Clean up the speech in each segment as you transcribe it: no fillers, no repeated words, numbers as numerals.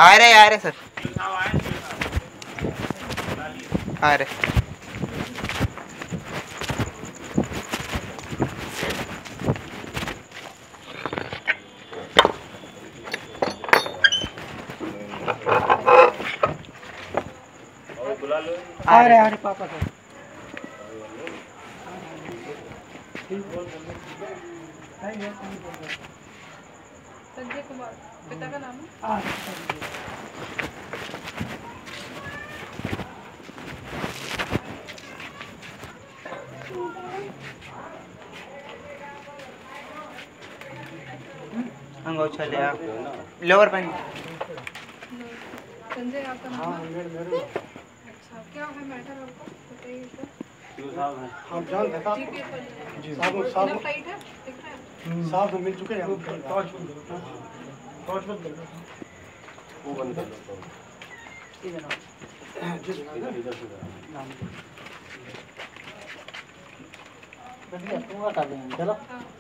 आ रहे सर, आ रहे। आ रहे पापा सर। संजय कुमार पिता का नाम है। अंगोछा ले आप लोअर पहन। संजय आपका नाम है। अच्छा, क्या है मैटर आपको बताइए सर। हम जानते हैं जी साहब टाइट है दिख रहा है। साहब मिल चुके हैं हम। टॉर्च बंद कर दो। वो बंद कर लो। इधर आओ। इधर से बढ़िया तुम बता दें चलो।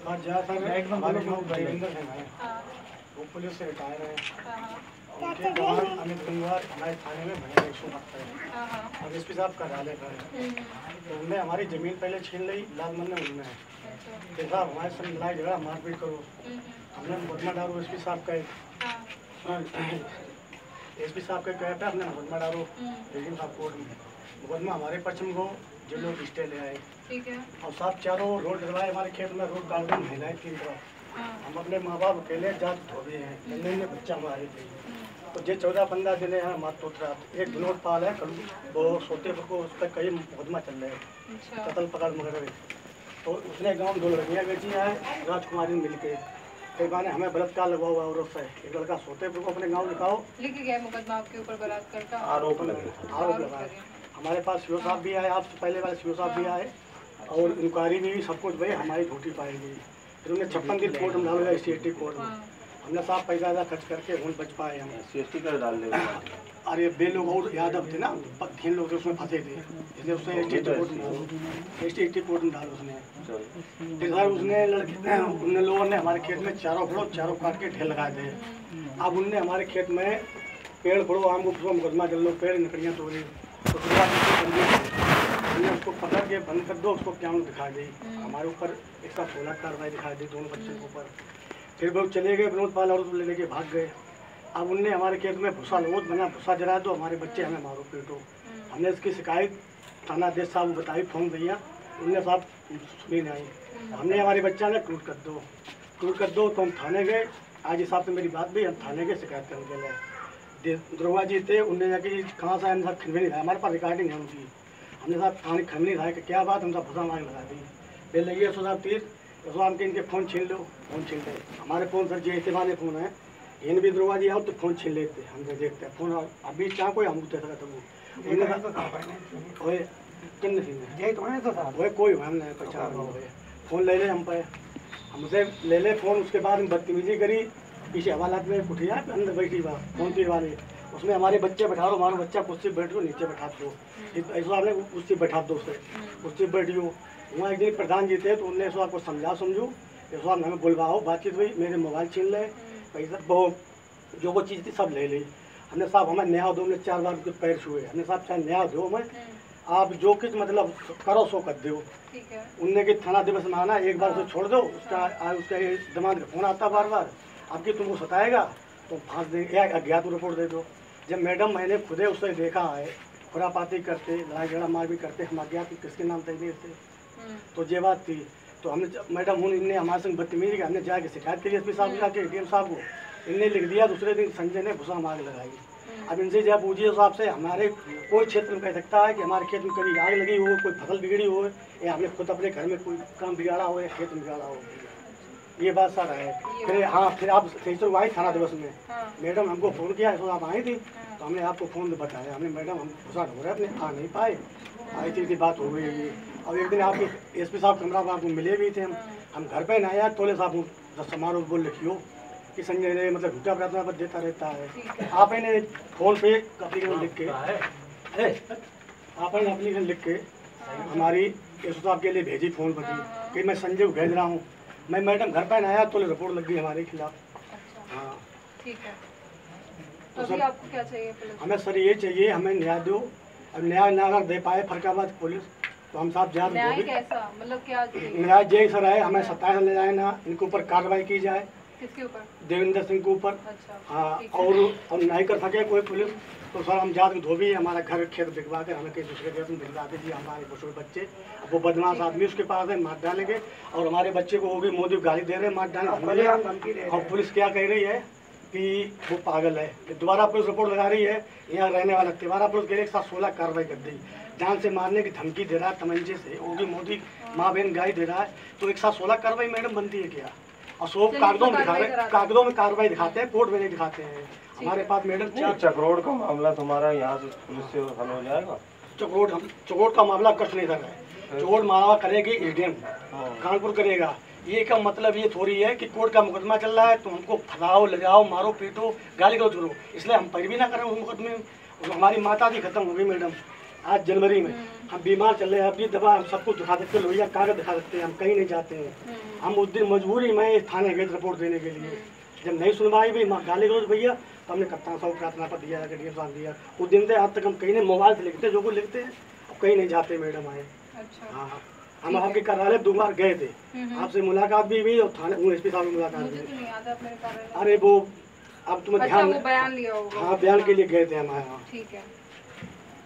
हां जा सर हमारे गांव देवेंद्र हैं। वो पुलिस से रिटायर है। उनके जवान अमित गंगवार हमारे थाने में भैया 172 है। अब एसपी साहब कार्यालय पर है। तो उनने हमारी जमीन पहले छीन ली, लालमन ने उन्होंने कि साहब हमारे संग लड़ाई झगड़ा मारपीट करो। हमने मुकदमा डालो एसपी साहब का एसपी साहब के कहे पे हमने मुकदमा डालो, लेकिन साहब कोर्ट में मुकदमा हमारे पक्ष में हो जो लोग स्टे ले आए। ठीक है। और साहब चारों रोड डलवाए हमारे खेत में, रोड डाल दी महिलाएं 3 तरफ। हम अपने माँ बाप अकेले जात धोबे हैं, नन्हे में बच्चा हमारे थे। तो ये 14-15 दिन है हमारे तोतरा एक विनोद पाल है, कल वो सोते को उस पर कई मुकदमा चल रहे हैं, कत्ल पकड़ मगर। तो उसने गाँव 2 लड़कियाँ बेची हैं राजकुमारी मिल के, कई बार हमें बलात्कार लगा हुआ औरत से। एक लड़का सोते को अपने गाँव लिखाओ लिख गया मुकदमा आपके ऊपर बलात्कार का आरोप लगा। हमारे पास सीओ साहब भी आए, आपसे पहले वाले सीओ साहब भी आए और इंक्वायरी भी सब कुछ भाई हमारी झूठी पाई गई। फिर उन्हें 56 दिन कोर्ट में डाल ST कोर्ट में। हमने साहब पैसा खर्च करके उन बच पाए हम। ST कर डाल दे। अरे बे लोग और यादव थे ना, 3 लोग उसमें फंसे थे, इसलिए उसने ST कोर्ट में डाला उसने। फिर सर उसने उन लोगों ने हमारे खेत में चारों काट के ढेर लगाए थे। अब उनने हमारे खेत में पेड़ पड़ो आम को मुकदमा चल लो, पेड़ लकड़ियाँ तोड़ी, तो हमने उसको पकड़ के बंद कर दो, उसको क्या दिखा दी हमारे ऊपर 116 कार्रवाई दिखा दी दोनों बच्चों के ऊपर। फिर वो चले गए विनोद पाल और लेने के भाग गए। अब उनने हमारे खेत में भूसा लोद बना, भूसा जला दो, हमारे बच्चे हमें मारो पीटो। हमने इसकी शिकायत थाना अध्यक्ष साहब को बताई, फोन भैया उनने साहब सुनी नहीं। हमने हमारे बच्चा ने टूट कर दो तो हम थाने गए। आज इस से मेरी बात भी, हम थाने के शिकायत करने के लिए दरोगा जी थे, उनने जाके कहाँ से हम सब खनवे नहीं रहा, हमारे पास रिकॉर्डिंग है उनकी। हमने साहब पानी खनवे नहीं रहा कि क्या बात, हम सब भूसा मांग लगा दी। फिर लगी 100 तीर हम के इनके फ़ोन छीन लो, फ़ोन छीन ले हमारे फ़ोन सर जी इतवाने फ़ोन है, इन भी दरोगा जी आओ तो फ़ोन छीन लेते, हम देखते हैं फ़ोन अभी चाह कोई हम देख रहे थे वो कोई हमने पहचान फ़ोन ले हम पे, हमसे ले ले फ़ोन। उसके बाद बदतमीजी करी, पीछे हवालात में कुटिया अंदर बैठी बात फ़ोन तीर वाले, उसमें हमारे बच्चे बैठा दो, हमारा बच्चा कुर्सी बैठ दो, नीचे बैठा दो, ऐसा आपने कुर्सी बैठा दो, उसे कुर्सी बैठियो। वहाँ एक दिन प्रधान जी थे तो उनने ऐसा आपको समझू, ऐसा हमें बुलवाओ, बातचीत हुई, मेरे मोबाइल छीन ले, पैसा वो जो वो चीज़ थी सब ले ली। हमने साहब हमें न्याय दो, हमने 4 बार उनके पैर छुए, हमने साहब चाहे न्याय दो हमें, आप जो कुछ मतलब करो सो कर दो। उनने कि थाना दिवस में आना, एक बार उसे छोड़ दो, उसका दिमाग का फोन आता बार आपकी तुमको सताएगा तो फांस देंगे या अज्ञात रिपोर्ट दे दो। जब मैडम मैंने खुदे उससे देखा है खुरापाती करते, लड़ाई झगड़ा मार भी करते, हम अज्ञात किसके नाम तय थे, तो ये बात थी। तो हमने मैडम इनने हमारे संग बदतमीजी की, हमने जाके शिकायत करी एसपी साहब जाके ADM साहब को, इनने लिख दिया। दूसरे दिन संजय ने भूसा मांग लगाई। अब इनसे जब पूछिए साहब से, हमारे कोई क्षेत्र में कह सकता है कि हमारे खेत में कभी आग लगी हो, कोई फसल बिगड़ी हो, या हमने खुद अपने घर में कोई काम बिगाड़ा हो या खेत में बिगाड़ा हो, ये बात सर है। फिर हाँ, फिर आप सही आई थाना दिवस में, मैडम हमको फ़ोन किया, तो आप आई थी, तो हमने आपको फ़ोन में बताया, हमने मैडम हम भूसा हो रहे अपने आ नहीं पाए, आई थी बात हो गई ये। और एक दिन आपके एसपी साहब कमरा में आपको मिले भी थे, हम घर पे नहीं आया, तोले साहब समारोह बोल लिखियो कि संजय ने मतलब झूठा प्रार्थना पर देता रहता है। आप इन्हें फ़ोन पे एप्लीकेशन लिख के, आप इन्हें एप्लीकेशन लिख के हमारी एसपी साहब के लिए भेजी फ़ोन पर कि मैं संजय को भेज रहा हूँ। मैं मैडम घर पे नहीं आया तो रिपोर्ट लग गई हमारे खिलाफ। हाँ ठीक है। तो अभी आपको क्या चाहिए पुलिस? हमें सर ये चाहिए, हमें न्याय दो। अब न्याय ना अगर दे पाए फरकाबाद पुलिस तो हम साहब जान न्याय कैसा, मतलब क्या चाहिए? न्याय जय सर है, हमें 27 ले जाए ना, इनके ऊपर कार्रवाई की जाए। किसके ऊपर? देवेंद्र सिंह के ऊपर। अच्छा, हाँ, ठीक है। और नहीं कर सके कोई पुलिस तो सर हम जात धोबी हमारा घर खेत बिकवा कर हमें कहीं दूसरे देश में भिजवा दीजिए। हमारे छोटे बच्चे, वो बदमाश आदमी उसके पास है, मार डालेंगे। और हमारे बच्चे को वो भी मोदी गाली दे रहे हैं, मार डालेंगे। और पुलिस क्या कह रही है कि वो पागल है। दोबारा पुलिस रिपोर्ट लगा रही है, यहाँ रहने वाला तिवारा पुलिस के एक साथ 16 कार्रवाई कर दी। जान से मारने की धमकी दे रहा है तमंचे से, वो भी मोदी माँ बहन गाली दे रहा है। तो एक साथ 16 कार्रवाई मैडम बनती है क्या? और सब कागजों में दिखा रहे, कागजों में कार्रवाई दिखाते हैं, कोर्ट में नहीं दिखाते हैं। हमारे पास मैडम चक्रोड का मामला तुम्हारा यहाँ से पुलिस से हल हो जाएगा? चक्रोड का मामला कष्ट नहीं कर रहा है। चक्रोड मामला करेगी एडीएम कानपुर करेगा। ये का मतलब ये थोड़ी है कि कोर्ट का मुकदमा चल रहा है तो हमको फंसाओ, ले जाओ, मारो, पीटो, गाली गलौज करो, इसलिए हम पैरवी ना करें उस मुकदमे में। हमारी माता भी खत्म हो गई मैडम आज जनवरी में। हम बीमार चल रहे हैं, अभी दवा हम सबको दिखा सकते हैं, लोहिया कागज दिखा सकते हैं, हम कहीं नहीं जाते हैं। हम उस दिन मजबूरी में थाने गए रिपोर्ट देने के लिए। जब नहीं सुनवाई भी गाली गलौज भैया तो हमने कप्तान साहब प्रार्थना पर दिया, डीएम साहब दिया। उस दिन से आज तक हम कहीं नहीं, मोबाइल से लिखते जो कुछ लिखते हैं, अब कहीं नहीं जाते मैडम आए। अच्छा, हाँ, हम आपके कार्यालय 2 बार गए थे, आपसे मुलाकात भी हुई और थाने एसपी साहब से मुलाकात मुझे भी। तो नहीं याद है अपने कार्यालय। अरे वो अब तुम्हें अच्छा, ध्यान, वो बयान लिया होगा। हाँ बयान के लिए गए थे हमारे यहाँ। ठीक है,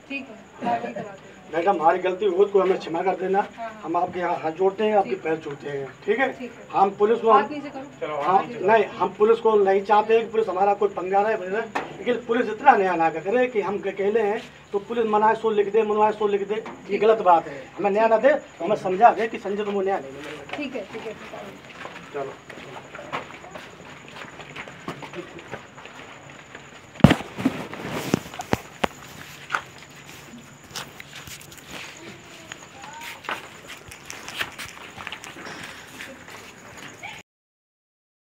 ठीक है, कार्रवाई करा देंगे। मैडम हमारी गलती हो तो हमें क्षमा कर देना। हाँ। हम आपके यहाँ हाथ जोड़ते हैं, आपके पैर छूते हैं, ठीक है? ठीक है। हम पुलिस को हाथ नीचे करो। हम नहीं, हम पुलिस को नहीं चाहते कि पुलिस हमारा कोई पंगा रहे, लेकिन पुलिस इतना न्याय ना करे कि हम अकेले हैं तो पुलिस मनाए सो लिख दे, मनवाए सो लिख दे, ये गलत बात है। हमें न्याय ना दे तो हमें समझा दे कि संजय तुमको न्याय नहीं मिलेगा। ठीक है, ठीक है। चलो।